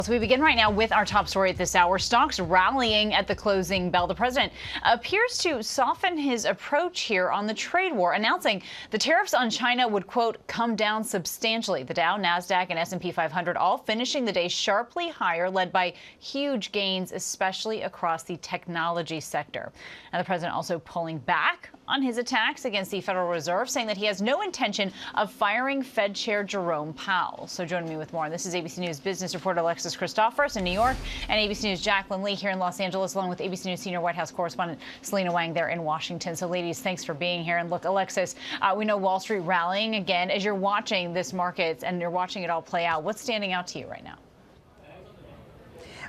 So we begin right now with our top story at this hour. Stocks rallying at the closing bell. The president appears to soften his approach here on the trade war, announcing the tariffs on China would, quote, come down substantially. The Dow, NASDAQ, and S&P 500 all finishing the day sharply higher, led by huge gains, especially across the technology sector. Now, the president also pulling back on his attacks against the Federal Reserve, saying that he has no intention of firing Fed Chair Jerome Powell. So joining me with more, this is ABC News business reporter Alexis Christophorus in New York and ABC News Jacqueline Lee here in Los Angeles, along with ABC News senior White House correspondent Selena Wang there in Washington. So ladies, thanks for being here. And look, Alexis, we know Wall Street rallying again. As you're watching this market and you're watching it all play out, what's standing out to you right now?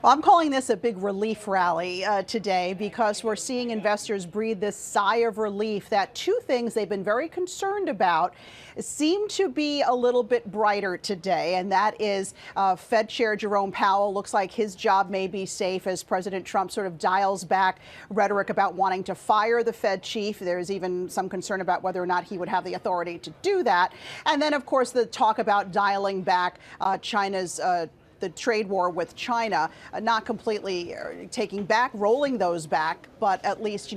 Well, I'm calling this a big relief rally today because we're seeing investors breathe this sigh of relief that two things they've been very concerned about seem to be a little bit brighter today. And that is Fed Chair Jerome Powell looks like his job may be safe as President Trump sort of dials back rhetoric about wanting to fire the Fed chief. There's even some concern about whether or not he would have the authority to do that. And then, of course, the talk about dialing back China's the trade war with China, not completely taking back, rolling those back, but at least,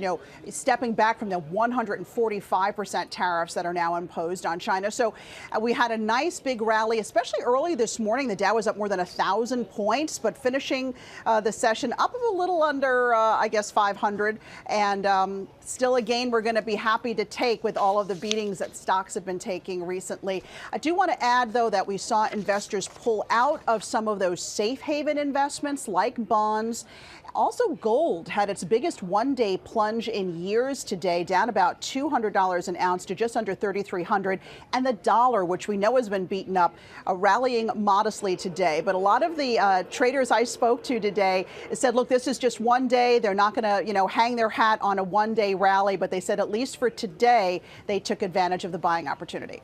stepping back from the 145% tariffs that are now imposed on China. So we had a nice big rally, especially early this morning. The Dow was up more than 1,000 points, but finishing the session up a little under, 500. And still a gain we're going to be happy to take with all of the beatings that stocks have been taking recently. I do want to add, though, that we saw investors pull out of some of those safe haven investments like bonds. Also, gold had its biggest one-day plunge in years today, down about $200 an ounce to just under $3,300. And the dollar, which we know has been beaten up, rallying modestly today. But a lot of the traders I spoke to today said, look, this is just one day. They're not going to, hang their hat on a one-day rally. But they said at least for today, they took advantage of the buying opportunity.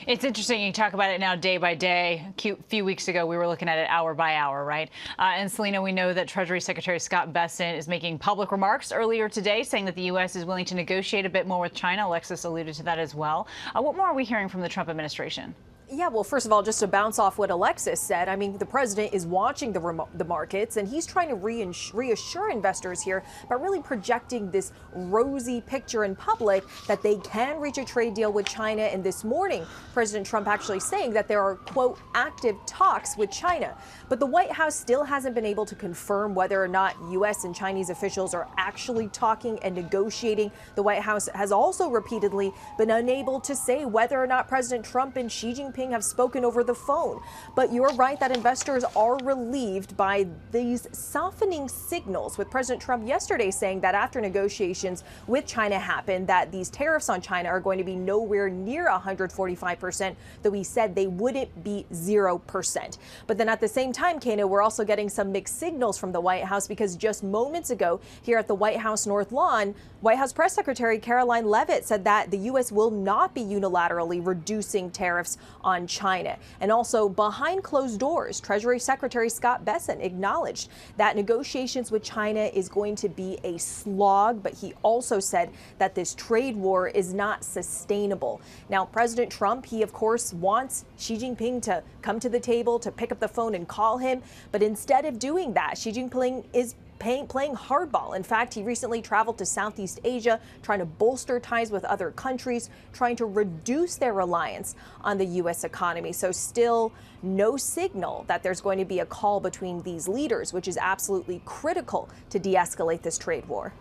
It's interesting you talk about it now day by day. A few weeks ago, we were looking at it hour by hour, right? And Selena, we know that Treasury Secretary Scott Bessent is making public remarks earlier today saying that the U.S. is willing to negotiate a bit more with China. Alexis alluded to that as well. What more are we hearing from the Trump administration? Yeah, well, first of all, just to bounce off what Alexis said, I mean, the president is watching the markets and he's trying to reassure investors here by really projecting this rosy picture in public that they can reach a trade deal with China. And this morning, President Trump actually saying that there are, quote, active talks with China. But the White House still hasn't been able to confirm whether or not U.S. and Chinese officials are actually talking and negotiating. The White House has also repeatedly been unable to say whether or not President Trump and Xi Jinping have spoken over the phone. But you're right that investors are relieved by these softening signals, with President Trump yesterday saying that after negotiations with China happened, that these tariffs on China are going to be nowhere near 145%, though he said they wouldn't be 0%. But then at the same time, Kano, we're also getting some mixed signals from the White House, because just moments ago here at the White House North Lawn, White House Press Secretary Caroline Leavitt said that the U.S. will not be unilaterally reducing tariffs on China. And also behind closed doors, Treasury Secretary Scott Bessent acknowledged that negotiations with China is going to be a slog, but he also said that this trade war is not sustainable. Now, President Trump, he of course wants Xi Jinping to come to the table, to pick up the phone and call him, but instead of doing that, Xi Jinping is playing hardball. In fact, he recently traveled to Southeast Asia, trying to bolster ties with other countries, trying to reduce their reliance on the U.S. economy. So still no signal that there's going to be a call between these leaders, which is absolutely critical to de-escalate this trade war.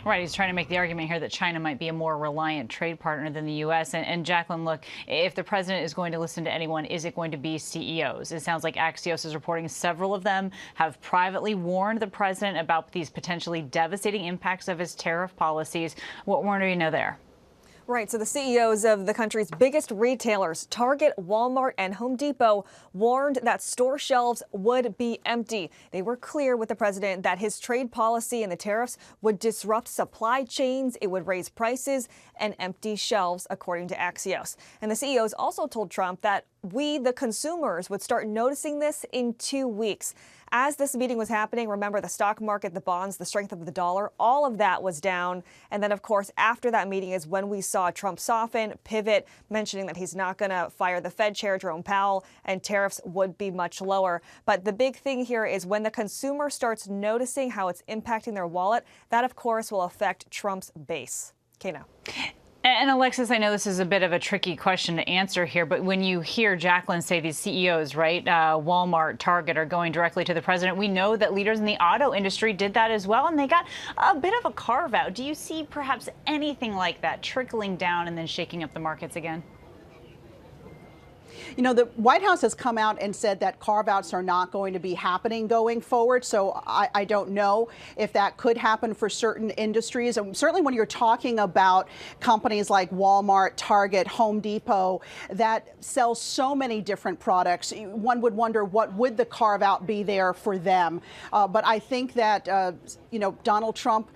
Right. He's trying to make the argument here that China might be a more reliant trade partner than the U.S. And Jacqueline, look, if the president is going to listen to anyone, is it going to be CEOs? It sounds like Axios is reporting several of them have privately warned the president about these potentially devastating impacts of his tariff policies. What more do you know there? Right. So the CEOs of the country's biggest retailers, Target, Walmart, and Home Depot, warned that store shelves would be empty. They were clear with the president that his trade policy and the tariffs would disrupt supply chains, it would raise prices, and empty shelves, according to Axios. And the CEOs also told Trump that we, the consumers, would start noticing this in 2 weeks. As this meeting was happening, remember the stock market, the bonds, the strength of the dollar, all of that was down. And then, of course, after that meeting is when we saw Trump soften, pivot, mentioning that he's not going to fire the Fed chair, Jerome Powell, and tariffs would be much lower. But the big thing here is when the consumer starts noticing how it's impacting their wallet, that, of course, will affect Trump's base. Kena. And Alexis, I know this is a bit of a tricky question to answer here, but when you hear Jacqueline say these CEOs, right, Walmart, Target, are going directly to the president, we know that leaders in the auto industry did that as well, and they got a bit of a carve out. Do you see perhaps anything like that trickling down and then shaking up the markets again? You know, the White House has come out and said that carve-outs are not going to be happening going forward. So I don't know if that could happen for certain industries. And certainly when you're talking about companies like Walmart, Target, Home Depot, that sell so many different products, one would wonder what would the carve-out be there for them. But I think that, you know, Donald Trump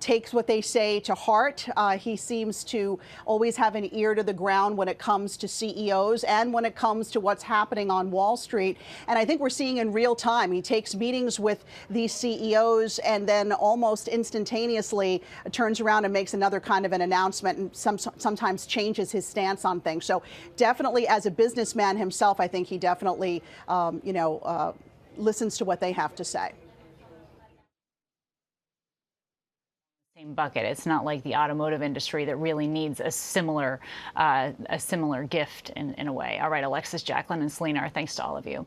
takes what they say to heart. He seems to always have an ear to the ground when it comes to CEOs and when it comes to what's happening on Wall Street. And I think we're seeing in real time, he takes meetings with these CEOs and then almost instantaneously turns around and makes another kind of an announcement and sometimes changes his stance on things. So definitely as a businessman himself, I think he definitely, listens to what they have to say. Same bucket. It's not like the automotive industry that really needs a similar gift in a way. All right, Alexis, Jacqueline, and Selena, our thanks to all of you.